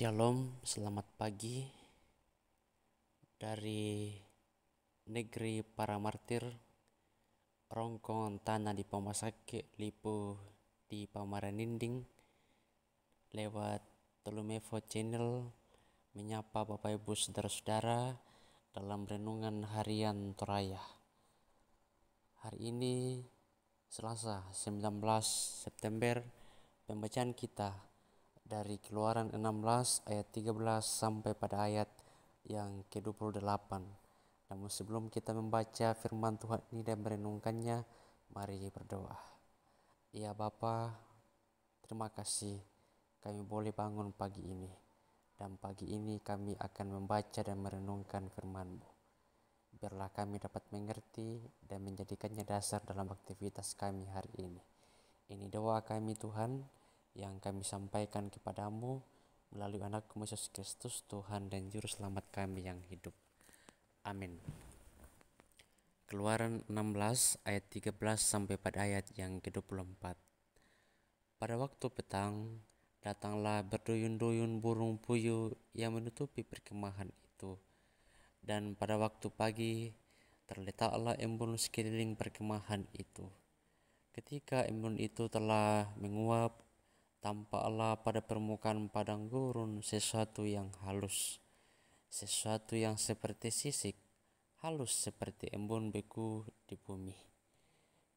Shalom, selamat pagi dari negeri para martir, rongkong tanah di Pamasake, lipu di Pamaraninding, lewat Tolumevo Channel, menyapa Bapak Ibu Saudara-saudara dalam renungan harian Toraya. Hari ini Selasa 19 September, pembacaan kita dari Keluaran 16 ayat 13 sampai pada ayat yang ke-28. Namun sebelum kita membaca firman Tuhan ini dan merenungkannya, mari berdoa. Ya Bapa, terima kasih kami boleh bangun pagi ini. Dan pagi ini kami akan membaca dan merenungkan firman-Mu. Biarlah kami dapat mengerti dan menjadikannya dasar dalam aktivitas kami hari ini. Ini doa kami Tuhan, yang kami sampaikan kepadamu melalui anak-Mu Yesus Kristus, Tuhan dan Juru Selamat kami yang hidup. Amin. Keluaran 16 ayat 13 sampai pada ayat yang ke-24. Pada waktu petang, datanglah berduyun-duyun burung puyuh yang menutupi perkemahan itu. Dan pada waktu pagi, terletaklah embun sekeliling perkemahan itu. Ketika embun itu telah menguap, tampaklah pada permukaan padang gurun sesuatu yang halus, sesuatu yang seperti sisik, halus seperti embun beku di bumi.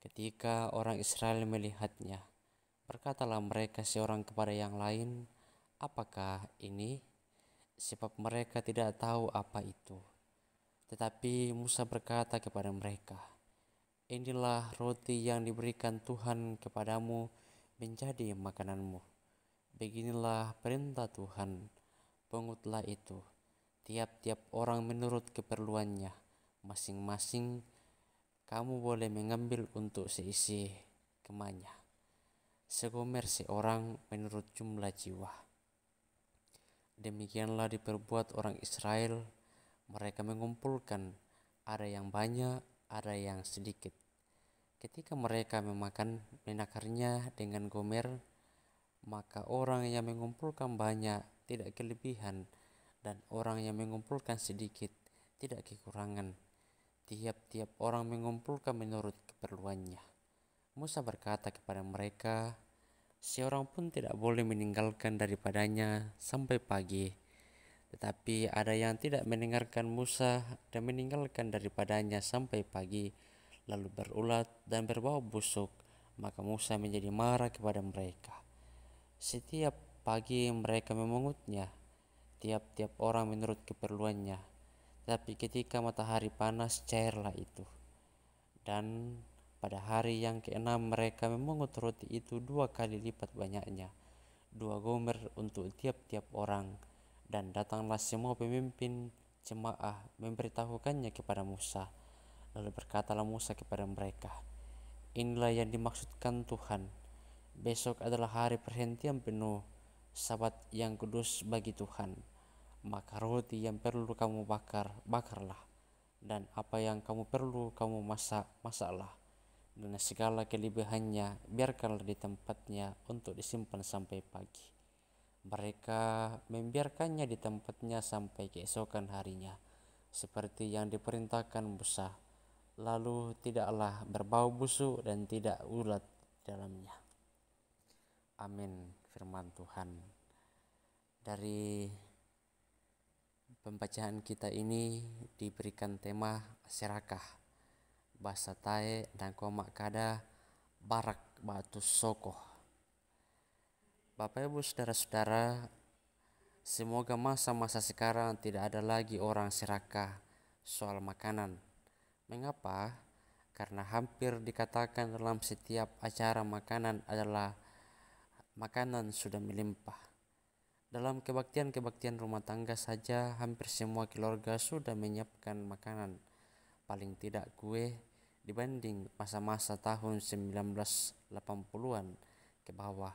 Ketika orang Israel melihatnya, berkatalah mereka seorang kepada yang lain, "Apakah ini?" Sebab mereka tidak tahu apa itu. Tetapi Musa berkata kepada mereka, "Inilah roti yang diberikan Tuhan kepadamu menjadi makananmu. Beginilah perintah Tuhan, pungutlah itu, tiap-tiap orang menurut keperluannya, masing-masing kamu boleh mengambil untuk seisi kemahnya, segomer seorang menurut jumlah jiwa." Demikianlah diperbuat orang Israel. Mereka mengumpulkan, ada yang banyak, ada yang sedikit. Ketika mereka menakarnya dengan gomer, maka orang yang mengumpulkan banyak tidak kelebihan, dan orang yang mengumpulkan sedikit tidak kekurangan. Tiap-tiap orang mengumpulkan menurut keperluannya. Musa berkata kepada mereka, "Seorang pun tidak boleh meninggalkan daripadanya sampai pagi." Tetapi ada yang tidak mendengarkan Musa dan meninggalkan daripadanya sampai pagi, lalu berulat dan berbau busuk. Maka Musa menjadi marah kepada mereka. Setiap pagi mereka memungutnya, tiap-tiap orang menurut keperluannya. Tapi ketika matahari panas, cairlah itu. Dan pada hari yang ke-6 mereka memungut roti itu 2 kali lipat banyaknya, 2 gomer untuk tiap-tiap orang. Dan datanglah semua pemimpin jemaah memberitahukannya kepada Musa. Lalu berkatalah Musa kepada mereka, "Inilah yang dimaksudkan Tuhan. Besok adalah hari perhentian penuh, Sabat yang kudus bagi Tuhan. Maka roti yang perlu kamu bakarlah, dan apa yang kamu perlu kamu masaklah. Dan segala kelebihannya biarkanlah di tempatnya untuk disimpan sampai pagi." Mereka membiarkannya di tempatnya sampai keesokan harinya, seperti yang diperintahkan Musa. Lalu tidaklah berbau busuk dan tidak ulat di dalamnya. Amin. Firman Tuhan. Dari pembacaan kita ini diberikan tema serakah, bahasa Tae dan komak kada barak batu sokoh. Bapak Ibu Saudara-saudara, semoga masa-masa sekarang tidak ada lagi orang serakah soal makanan. Mengapa? Karena hampir dikatakan dalam setiap acara makanan adalah makanan sudah melimpah. Dalam kebaktian-kebaktian rumah tangga saja hampir semua keluarga sudah menyiapkan makanan, paling tidak kue, dibanding masa-masa tahun 1980-an ke bawah.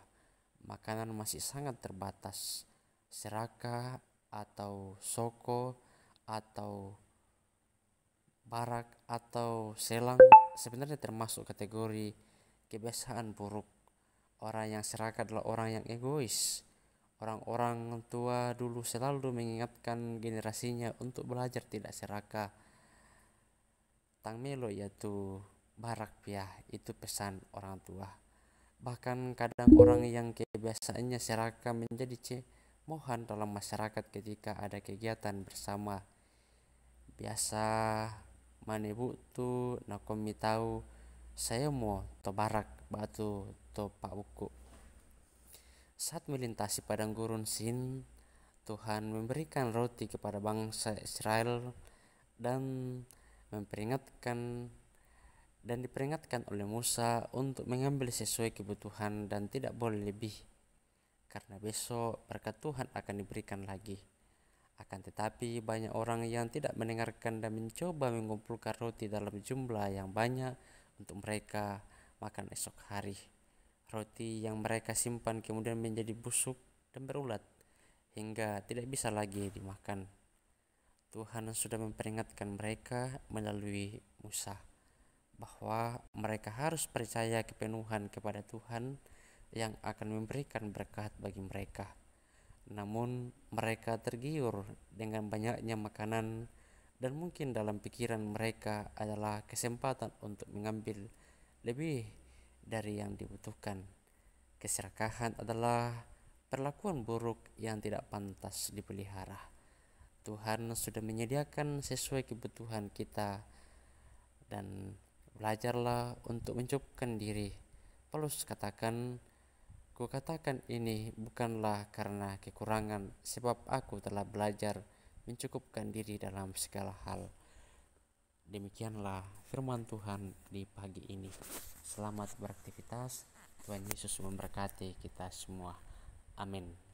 Makanan masih sangat terbatas. Serakah atau soko atau barak atau selang sebenarnya termasuk kategori kebiasaan buruk. Orang yang serakah adalah orang yang egois, Orang-orang tua dulu selalu mengingatkan generasinya untuk belajar tidak serakah. Tang melo yaitu barak piah, itu pesan orang tua. Bahkan kadang orang yang kebiasaannya serakah menjadi cemohan dalam masyarakat ketika ada kegiatan bersama. Biasa manebu tu nakomi tahu saya mau to barak batu to pak buku. Saat melintasi padang gurun Sin, Tuhan memberikan roti kepada bangsa Israel dan memperingatkan diperingatkan oleh Musa untuk mengambil sesuai kebutuhan dan tidak boleh lebih, karena besok berkat Tuhan akan diberikan lagi. Akan tetapi banyak orang yang tidak mendengarkan dan mencoba mengumpulkan roti dalam jumlah yang banyak untuk mereka makan esok hari. Roti yang mereka simpan kemudian menjadi busuk dan berulat hingga tidak bisa lagi dimakan. Tuhan sudah memperingatkan mereka melalui Musa bahwa mereka harus percaya kepenuhan kepada Tuhan yang akan memberikan berkat bagi mereka. Namun mereka tergiur dengan banyaknya makanan dan mungkin dalam pikiran mereka adalah kesempatan untuk mengambil lebih dari yang dibutuhkan. Keserakahan adalah perlakuan buruk yang tidak pantas dipelihara. Tuhan sudah menyediakan sesuai kebutuhan kita dan belajarlah untuk mencukupkan diri. Paulus katakan, ku katakan ini bukanlah karena kekurangan, sebab aku telah belajar mencukupkan diri dalam segala hal. Demikianlah firman Tuhan di pagi ini. Selamat beraktivitas. Tuhan Yesus memberkati kita semua. Amin.